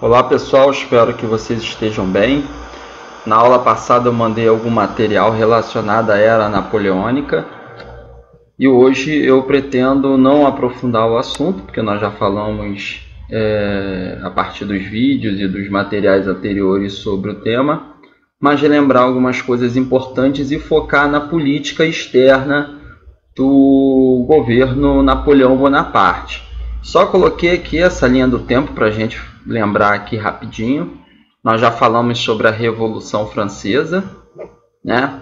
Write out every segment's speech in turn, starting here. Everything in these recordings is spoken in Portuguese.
Olá pessoal, espero que vocês estejam bem. Na aula passada eu mandei algum material relacionado à Era Napoleônica e hoje eu pretendo não aprofundar o assunto, porque nós já falamos a partir dos vídeos e dos materiais anteriores sobre o tema, mas relembrar algumas coisas importantes e focar na política externa do governo Napoleão Bonaparte. Só coloquei aqui essa linha do tempo para a gente lembrar aqui rapidinho. Nós já falamos sobre a Revolução Francesa, né?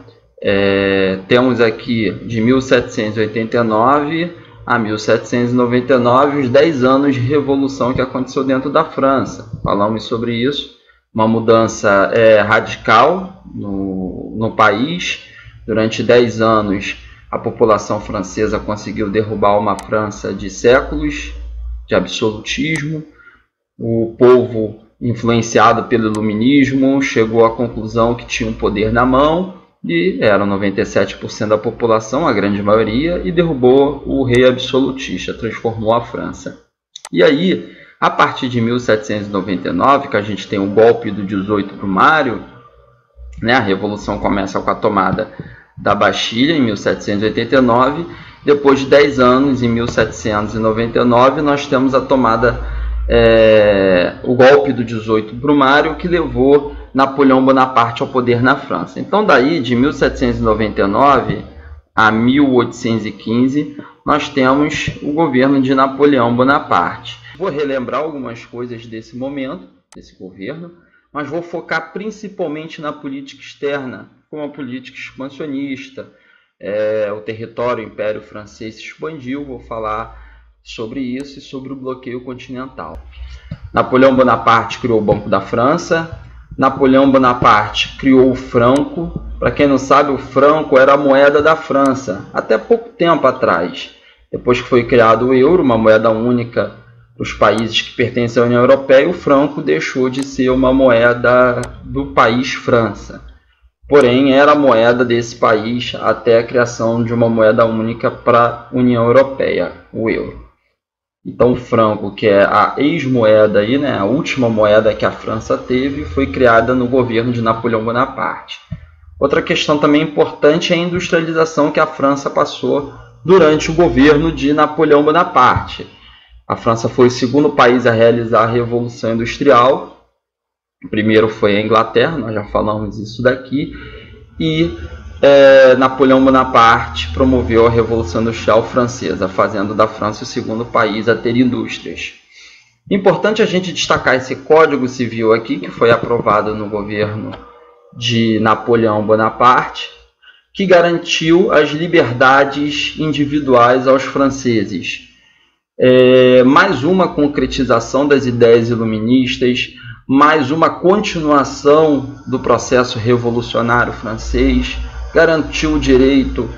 Temos aqui de 1789 a 1799 os 10 anos de revolução que aconteceu dentro da França. Falamos sobre isso. Uma mudança radical no país. Durante 10 anos a população francesa conseguiu derrubar uma França de séculos de absolutismo. O povo, influenciado pelo iluminismo, chegou à conclusão que tinha um poder na mão, e eram 97% da população, a grande maioria, e derrubou o rei absolutista, transformou a França. E aí, a partir de 1799, que a gente tem o golpe do 18 Brumário, né, a Revolução começa com a tomada da Bastilha, em 1789, depois de 10 anos, em 1799, nós temos a tomada, o golpe do 18 Brumário, que levou Napoleão Bonaparte ao poder na França. Então, daí, de 1799 a 1815, nós temos o governo de Napoleão Bonaparte. Vou relembrar algumas coisas desse momento, desse governo, mas vou focar principalmente na política externa, como a política expansionista. O território, o Império Francês se expandiu, vou falar sobre isso e sobre o bloqueio continental. Napoleão Bonaparte criou o Banco da França. Napoleão Bonaparte criou o franco. Para quem não sabe, o franco era a moeda da França, até pouco tempo atrás. Depois que foi criado o euro, uma moeda única para os países que pertencem à União Europeia, o franco deixou de ser uma moeda do país França. Porém, era a moeda desse país até a criação de uma moeda única para a União Europeia, o euro. Então, o franco, que é a ex-moeda, aí, né, a última moeda que a França teve, foi criada no governo de Napoleão Bonaparte. Outra questão também importante é a industrialização que a França passou durante o governo de Napoleão Bonaparte. A França foi o segundo país a realizar a Revolução Industrial. O primeiro foi a Inglaterra, nós já falamos isso daqui, e Napoleão Bonaparte promoveu a Revolução Industrial Francesa, fazendo da França o segundo país a ter indústrias. Importante a gente destacar esse Código Civil aqui, que foi aprovado no governo de Napoleão Bonaparte, que garantiu as liberdades individuais aos franceses. Mais uma concretização das ideias iluministas, mais uma continuação do processo revolucionário francês, garantiu o direito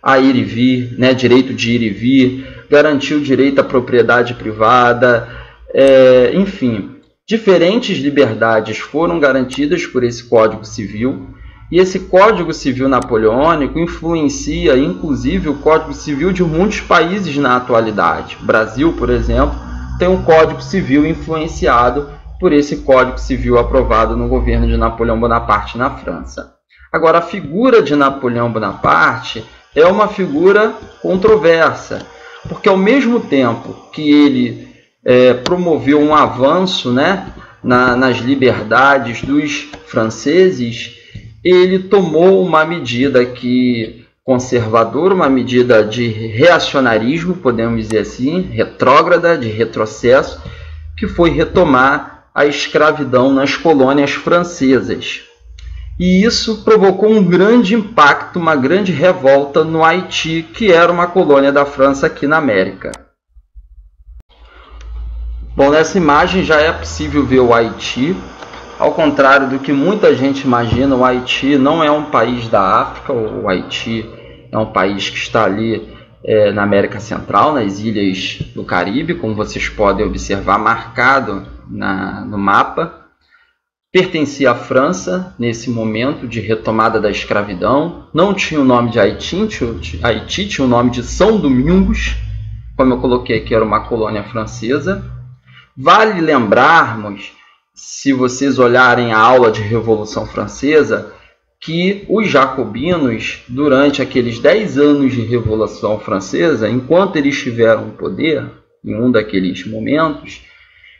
a ir e vir, né, direito de ir e vir, garantiu o direito à propriedade privada, enfim, diferentes liberdades foram garantidas por esse Código Civil, e esse Código Civil napoleônico influencia, inclusive, o Código Civil de muitos países na atualidade. O Brasil, por exemplo, tem um Código Civil influenciado por esse Código Civil aprovado no governo de Napoleão Bonaparte na França. Agora, a figura de Napoleão Bonaparte é uma figura controversa, porque ao mesmo tempo que ele promoveu um avanço, né, nas liberdades dos franceses, ele tomou uma medida conservadora, uma medida de reacionarismo, podemos dizer assim, retrógrada, de retrocesso, que foi retomar a escravidão nas colônias francesas. E isso provocou um grande impacto, uma grande revolta no Haiti, que era uma colônia da França aqui na América. Bom, nessa imagem já é possível ver o Haiti. Ao contrário do que muita gente imagina, o Haiti não é um país da África. O Haiti é um país que está ali na América Central, nas ilhas do Caribe, como vocês podem observar, marcado no mapa. Pertencia à França nesse momento de retomada da escravidão. Não tinha o nome de Haiti, tinha o nome de São Domingos, como eu coloquei aqui, era uma colônia francesa. Vale lembrarmos se vocês olharem a aula de Revolução Francesa, que os jacobinos, durante aqueles 10 anos de Revolução Francesa, enquanto eles tiveram o poder, em um daqueles momentos,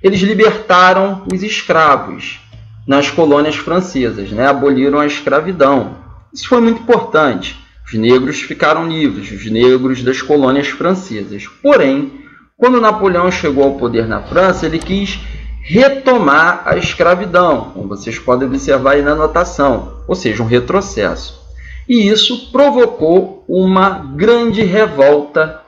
eles libertaram os escravos nas colônias francesas, né? Aboliram a escravidão. Isso foi muito importante. Os negros ficaram livres, os negros das colônias francesas. Porém, quando Napoleão chegou ao poder na França, ele quis retomar a escravidão, como vocês podem observar aí na anotação, ou seja, um retrocesso. E isso provocou uma grande revolta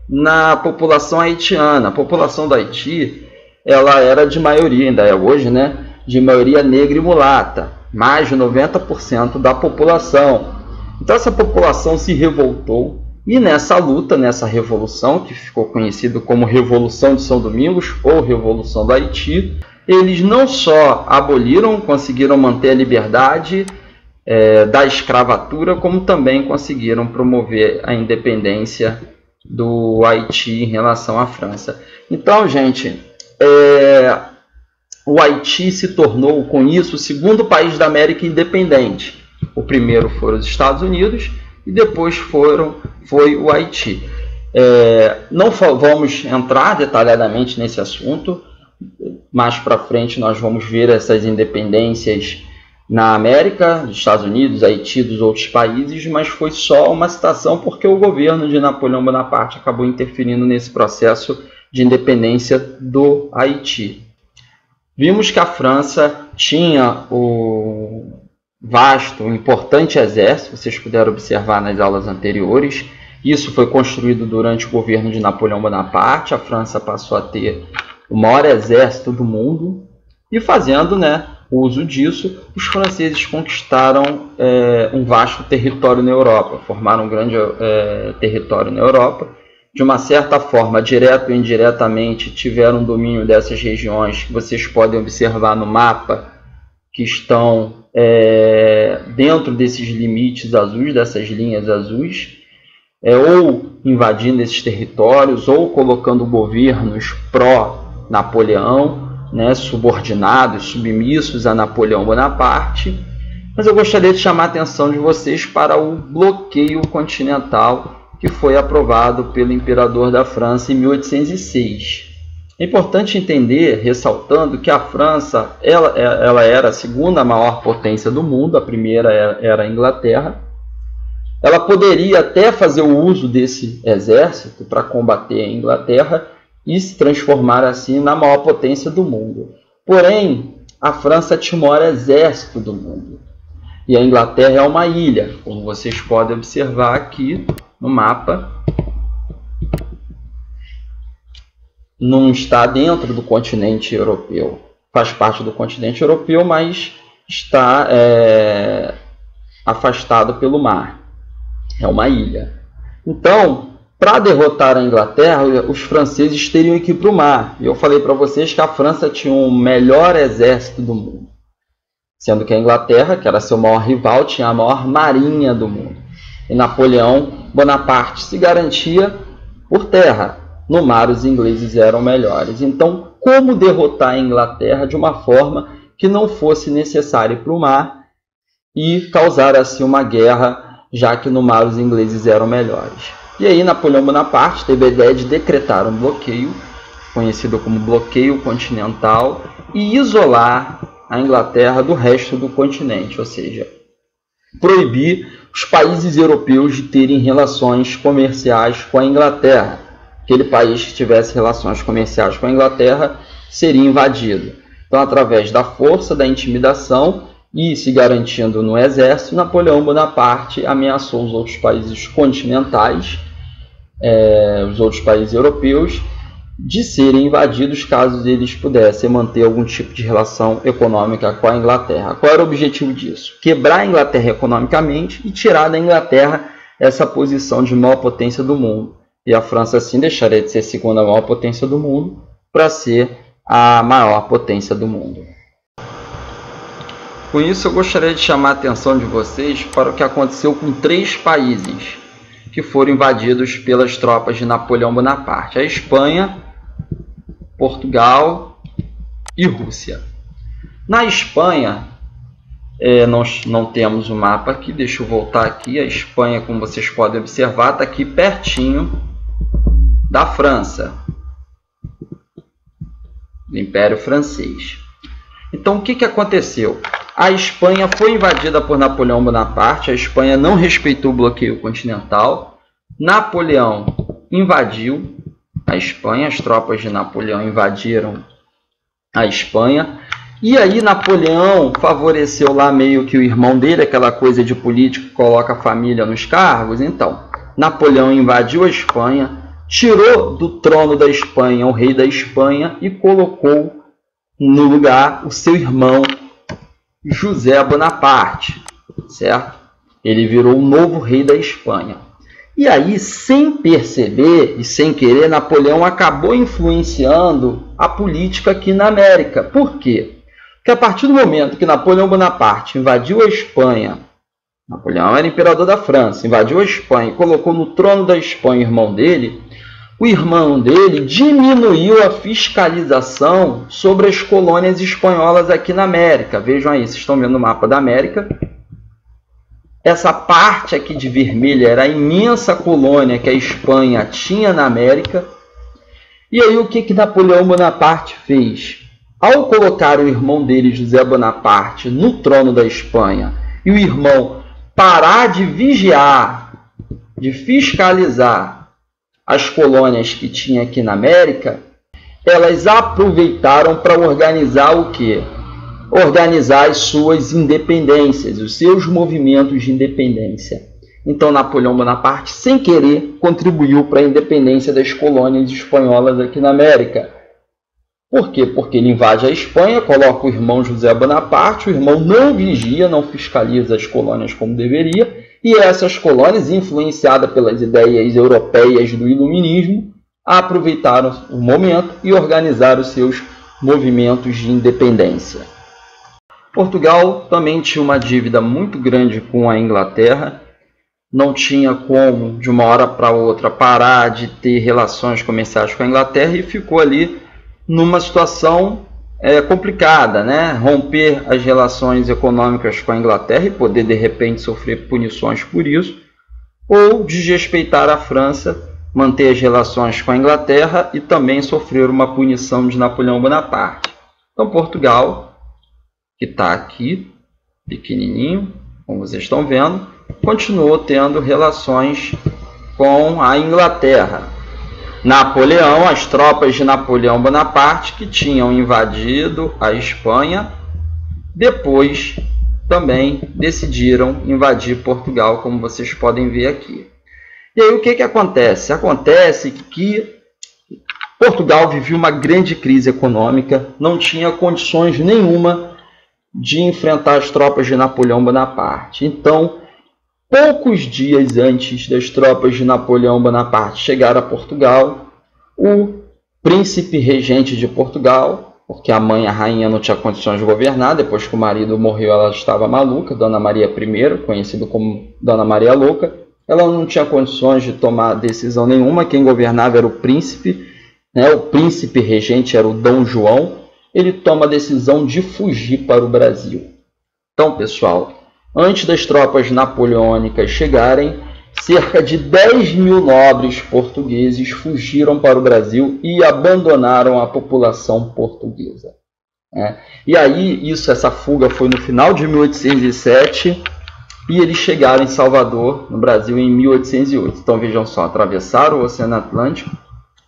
na população haitiana. A população do Haiti, ela era de maioria, ainda é hoje, né, de maioria negra e mulata, mais de 90% da população. Então essa população se revoltou e nessa luta, nessa revolução, que ficou conhecida como Revolução de São Domingos ou Revolução do Haiti, eles não só aboliram, conseguiram manter a liberdade da escravatura, como também conseguiram promover a independência do Haiti em relação à França. Então, gente, o Haiti se tornou, com isso, o segundo país da América independente. O primeiro foram os Estados Unidos e depois foi o Haiti. Não vamos entrar detalhadamente nesse assunto. Mais para frente nós vamos ver essas independências na América, dos Estados Unidos, Haiti, dos outros países, mas foi só uma citação porque o governo de Napoleão Bonaparte acabou interferindo nesse processo de independência do Haiti. Vimos que a França tinha o vasto, importante exército, vocês puderam observar nas aulas anteriores. Isso foi construído durante o governo de Napoleão Bonaparte. A França passou a ter o maior exército do mundo e, fazendo, né, uso disso, os franceses conquistaram um vasto território na Europa, formaram um grande território na Europa. De uma certa forma, direto ou indiretamente, tiveram domínio dessas regiões que vocês podem observar no mapa, que estão dentro desses limites azuis, dessas linhas azuis, ou invadindo esses territórios, ou colocando governos pró-Napoleão, né, subordinados, submissos a Napoleão Bonaparte. Mas eu gostaria de chamar a atenção de vocês para o bloqueio continental que foi aprovado pelo imperador da França em 1806. É importante entender, ressaltando, que a França ela era a segunda maior potência do mundo, a primeira era a Inglaterra. Ela poderia até fazer o uso desse exército para combater a Inglaterra e se transformar assim na maior potência do mundo. Porém, a França tinha o maior exército do mundo. E a Inglaterra é uma ilha, como vocês podem observar aqui no mapa. Não está dentro do continente europeu. Faz parte do continente europeu, mas está afastado pelo mar. É uma ilha. Então, para derrotar a Inglaterra, os franceses teriam que ir para o mar. E eu falei para vocês que a França tinha o melhor exército do mundo. Sendo que a Inglaterra, que era seu maior rival, tinha a maior marinha do mundo. E Napoleão Bonaparte se garantia por terra. No mar, os ingleses eram melhores. Então, como derrotar a Inglaterra de uma forma que não fosse necessário ir para o mar e causar assim uma guerra, já que no mar os ingleses eram melhores? E aí Napoleão Bonaparte teve a ideia de decretar um bloqueio, conhecido como bloqueio continental, e isolar a Inglaterra do resto do continente, ou seja, proibir os países europeus de terem relações comerciais com a Inglaterra. Aquele país que tivesse relações comerciais com a Inglaterra seria invadido. Então, através da força, da intimidação e se garantindo no exército, Napoleão Bonaparte ameaçou os outros países continentais, os outros países europeus, de serem invadidos caso eles pudessem manter algum tipo de relação econômica com a Inglaterra. Qual era o objetivo disso? Quebrar a Inglaterra economicamente e tirar da Inglaterra essa posição de maior potência do mundo. E a França, assim, deixaria de ser a segunda maior potência do mundo para ser a maior potência do mundo. Com isso, eu gostaria de chamar a atenção de vocês para o que aconteceu com 3 países que foram invadidos pelas tropas de Napoleão Bonaparte: a Espanha, Portugal e Rússia. Na Espanha, nós não temos o mapa aqui, deixa eu voltar aqui. A Espanha, como vocês podem observar, está aqui pertinho da França, do Império Francês. Então, o que aconteceu? A Espanha foi invadida por Napoleão Bonaparte, a Espanha não respeitou o bloqueio continental, Napoleão invadiu a Espanha, as tropas de Napoleão invadiram a Espanha, e aí Napoleão favoreceu lá meio que o irmão dele, aquela coisa de político que coloca a família nos cargos. Então, Napoleão invadiu a Espanha, tirou do trono da Espanha o rei da Espanha e colocou no lugar o seu irmão José Bonaparte, certo? Ele virou o novo rei da Espanha. E aí, sem perceber e sem querer, Napoleão acabou influenciando a política aqui na América. Por quê? Porque a partir do momento que Napoleão Bonaparte invadiu a Espanha, Napoleão era imperador da França, invadiu a Espanha e colocou no trono da Espanha o irmão dele, o irmão dele diminuiu a fiscalização sobre as colônias espanholas aqui na América. Vejam aí, vocês estão vendo o mapa da América. Essa parte aqui de vermelho era a imensa colônia que a Espanha tinha na América. E aí o que Napoleão Bonaparte fez? Ao colocar o irmão dele, José Bonaparte, no trono da Espanha, e o irmão parar de vigiar, de fiscalizar as colônias que tinha aqui na América, elas aproveitaram para organizar o quê? Organizar as suas independências, os seus movimentos de independência. Então, Napoleão Bonaparte, sem querer, contribuiu para a independência das colônias espanholas aqui na América. Por quê? Porque ele invade a Espanha, coloca o irmão José Bonaparte, o irmão não vigia, não fiscaliza as colônias como deveria, e essas colônias, influenciadas pelas ideias europeias do iluminismo, aproveitaram o momento e organizaram seus movimentos de independência. Portugal também tinha uma dívida muito grande com a Inglaterra, não tinha como, de uma hora para outra, parar de ter relações comerciais com a Inglaterra e ficou ali numa situação complicada, né? Romper as relações econômicas com a Inglaterra e poder, de repente, sofrer punições por isso, ou desrespeitar a França, manter as relações com a Inglaterra e também sofrer uma punição de Napoleão Bonaparte. Então, Portugal, que está aqui, pequenininho, como vocês estão vendo, continuou tendo relações com a Inglaterra. Napoleão, as tropas de Napoleão Bonaparte, que tinham invadido a Espanha, depois também decidiram invadir Portugal, como vocês podem ver aqui. E aí o que acontece? Acontece que Portugal vivia uma grande crise econômica, não tinha condições nenhuma de enfrentar as tropas de Napoleão Bonaparte. Então, poucos dias antes das tropas de Napoleão Bonaparte chegar a Portugal, o príncipe regente de Portugal, porque a mãe, a rainha, não tinha condições de governar, depois que o marido morreu ela estava maluca, Dona Maria I, conhecida como Dona Maria Louca, ela não tinha condições de tomar decisão nenhuma, quem governava era o príncipe, né? O príncipe regente era o Dom João, ele toma a decisão de fugir para o Brasil. Então, pessoal, antes das tropas napoleônicas chegarem, cerca de 10 mil nobres portugueses fugiram para o Brasil e abandonaram a população portuguesa. E aí, essa fuga foi no final de 1807 e eles chegaram em Salvador, no Brasil, em 1808. Então, vejam só, atravessaram o Oceano Atlântico.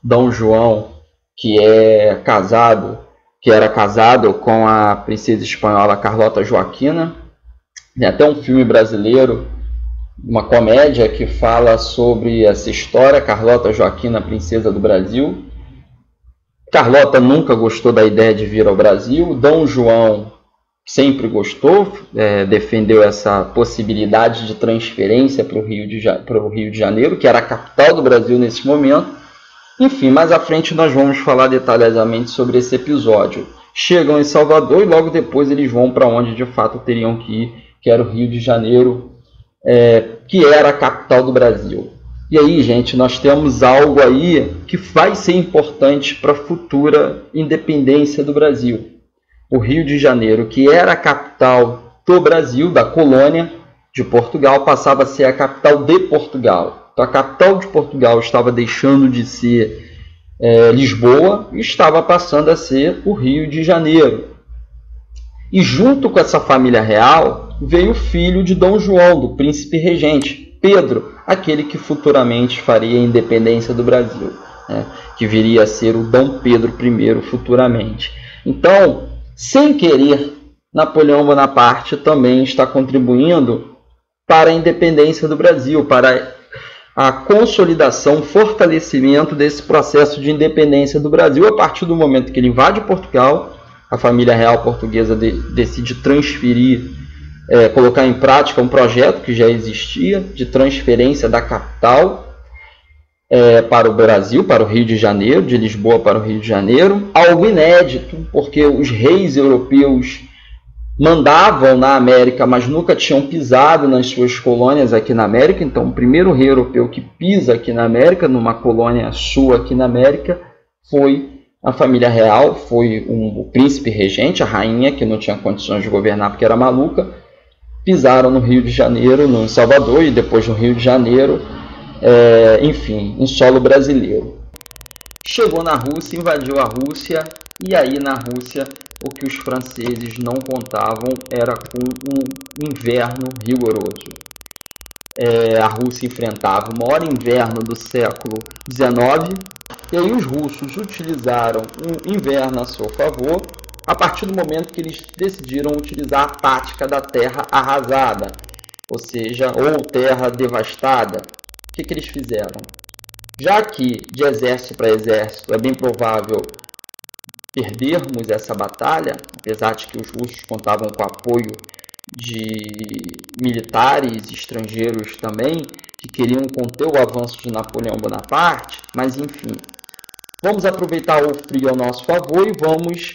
Dom João, que era casado com a princesa espanhola Carlota Joaquina. Tem até um filme brasileiro, uma comédia que fala sobre essa história, Carlota Joaquina, princesa do Brasil. Carlota nunca gostou da ideia de vir ao Brasil. Dom João sempre gostou, defendeu essa possibilidade de transferência para o Rio de Janeiro, que era a capital do Brasil nesse momento. Enfim, mais à frente nós vamos falar detalhadamente sobre esse episódio. Chegam em Salvador e logo depois eles vão para onde de fato teriam que ir, que era o Rio de Janeiro, que era a capital do Brasil. E aí, gente, nós temos algo aí que vai ser importante para a futura independência do Brasil. o Rio de Janeiro, que era a capital do Brasil, da colônia de Portugal, passava a ser a capital de Portugal. Então a capital de Portugal estava deixando de ser Lisboa e estava passando a ser o Rio de Janeiro. E junto com essa família real veio o filho de Dom João, do príncipe regente, Pedro, aquele que futuramente faria a independência do Brasil, né? Que viria a ser o Dom Pedro I futuramente. Então, sem querer, Napoleão Bonaparte também está contribuindo para a independência do Brasil, para a consolidação, fortalecimento desse processo de independência do Brasil, a partir do momento que ele invade Portugal. A família real portuguesa decide transferir, colocar em prática um projeto que já existia de transferência da capital para o Brasil, para o Rio de Janeiro, de Lisboa para o Rio de Janeiro. Algo inédito, porque os reis europeus mandavam na América, mas nunca tinham pisado nas suas colônias aqui na América. Então, o primeiro rei europeu que pisa aqui na América, numa colônia sua aqui na América, foi a família real, foi o príncipe regente, a rainha, que não tinha condições de governar porque era maluca. Pisaram no Rio de Janeiro, no Salvador, e depois no Rio de Janeiro, enfim, em solo brasileiro. Chegou na Rússia, invadiu a Rússia, e aí na Rússia o que os franceses não contavam era com um inverno rigoroso. A Rússia enfrentava o maior inverno do século XIX, e aí os russos utilizaram um inverno a seu favor, a partir do momento que eles decidiram utilizar a tática da terra arrasada, ou seja, ou terra devastada. O que eles fizeram? Já que de exército para exército é bem provável perdermos essa batalha, apesar de que os russos contavam com o apoio de militares estrangeiros também, que queriam conter o avanço de Napoleão Bonaparte, mas enfim, vamos aproveitar o frio ao nosso favor e vamos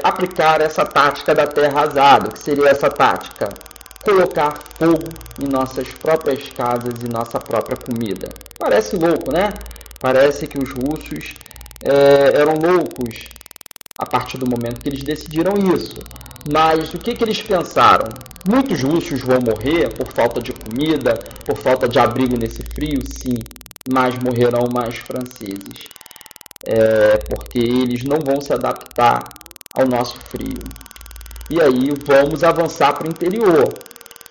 aplicar essa tática da terra arrasada. O que seria essa tática? Colocar fogo em nossas próprias casas e nossa própria comida. Parece louco, né? Parece que os russos eram loucos a partir do momento que eles decidiram isso. Mas o que eles pensaram? Muitos russos vão morrer por falta de comida, por falta de abrigo nesse frio, sim, mas morrerão mais franceses, porque eles não vão se adaptar ao nosso frio. E aí vamos avançar para o interior.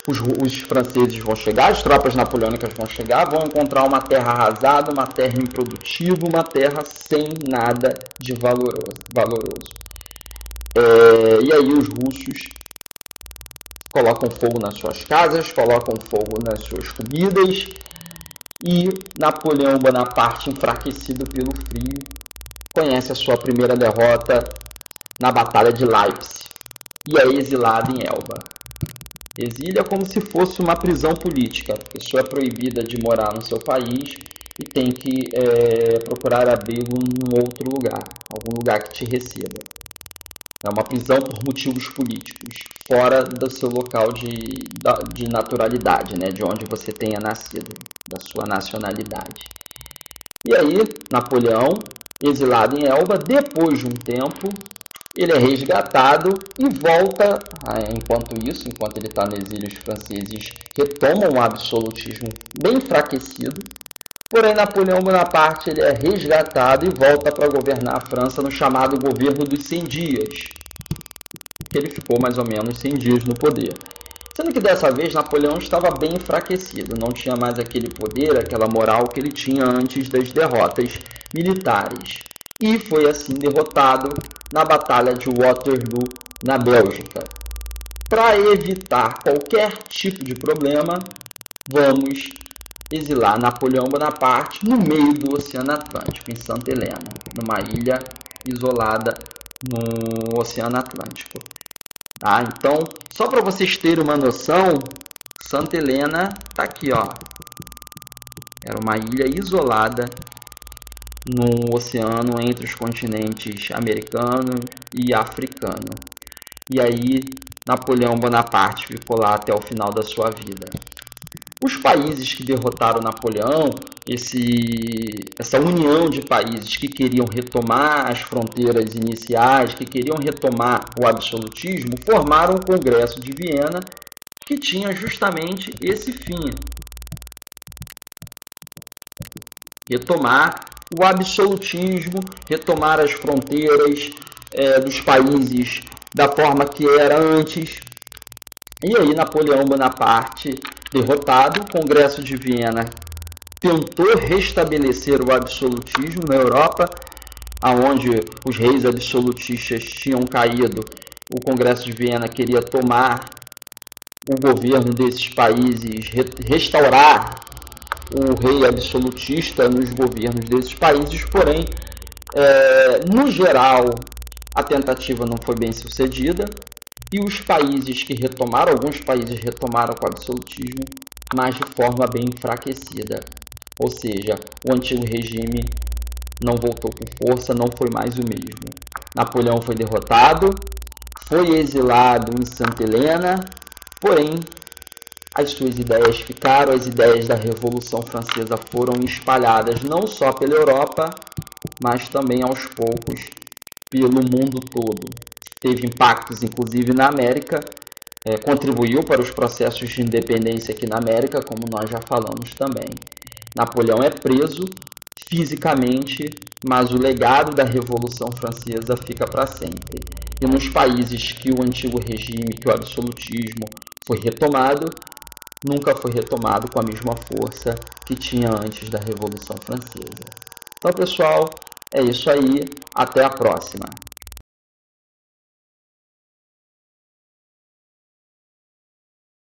Os franceses vão chegar, as tropas napoleônicas vão chegar, vão encontrar uma terra arrasada, uma terra improdutiva, uma terra sem nada de valoroso. E aí os russos colocam fogo nas suas casas, colocam fogo nas suas comidas, e Napoleão Bonaparte, enfraquecido pelo frio, conhece a sua primeira derrota na Batalha de Leipzig e é exilado em Elba. Exílio é como se fosse uma prisão política. A pessoa é proibida de morar no seu país e tem que procurar abrigo em outro lugar, algum lugar que te receba. É uma prisão por motivos políticos, fora do seu local de naturalidade, né? De onde você tenha nascido, da sua nacionalidade. E aí, Napoleão, exilado em Elba, depois de um tempo, ele é resgatado e volta. Enquanto ele está no exílio, os franceses retomam o absolutismo bem enfraquecido. Porém, Napoleão Bonaparte ele é resgatado e volta para governar a França no chamado governo dos 100 dias. Que ele ficou mais ou menos 100 dias no poder. Sendo que dessa vez Napoleão estava bem enfraquecido, não tinha mais aquele poder, aquela moral que ele tinha antes das derrotas militares. E foi assim derrotado na Batalha de Waterloo, na Bélgica. Para evitar qualquer tipo de problema, vamos exilar Napoleão Bonaparte no meio do Oceano Atlântico, em Santa Helena, numa ilha isolada no Oceano Atlântico. Então, só para vocês terem uma noção, Santa Helena está aqui, ó. Era uma ilha isolada no oceano entre os continentes americano e africano. E aí Napoleão Bonaparte ficou lá até o final da sua vida. Os países que derrotaram Napoleão, essa união de países que queriam retomar as fronteiras iniciais, que queriam retomar o absolutismo, formaram o Congresso de Viena, que tinha justamente esse fim: retomar o absolutismo, retomar as fronteiras dos países da forma que era antes. E aí Napoleão Bonaparte, derrotado, o Congresso de Viena tentou restabelecer o absolutismo na Europa, aonde os reis absolutistas tinham caído. O Congresso de Viena queria tomar o governo desses países, restaurar o rei absolutista nos governos desses países, porém, no geral, a tentativa não foi bem sucedida, e os países que retomaram, alguns países retomaram com o absolutismo, mas de forma bem enfraquecida. Ou seja, o antigo regime não voltou com força, não foi mais o mesmo. Napoleão foi derrotado, foi exilado em Santa Helena, porém, as suas ideias ficaram, as ideias da Revolução Francesa foram espalhadas não só pela Europa, mas também aos poucos pelo mundo todo. Teve impactos inclusive na América, contribuiu para os processos de independência aqui na América, como nós já falamos também. Napoleão é preso fisicamente, mas o legado da Revolução Francesa fica para sempre. E nos países que o antigo regime, que o absolutismo foi retomado, nunca foi retomado com a mesma força que tinha antes da Revolução Francesa. Então, pessoal, é isso aí. Até a próxima.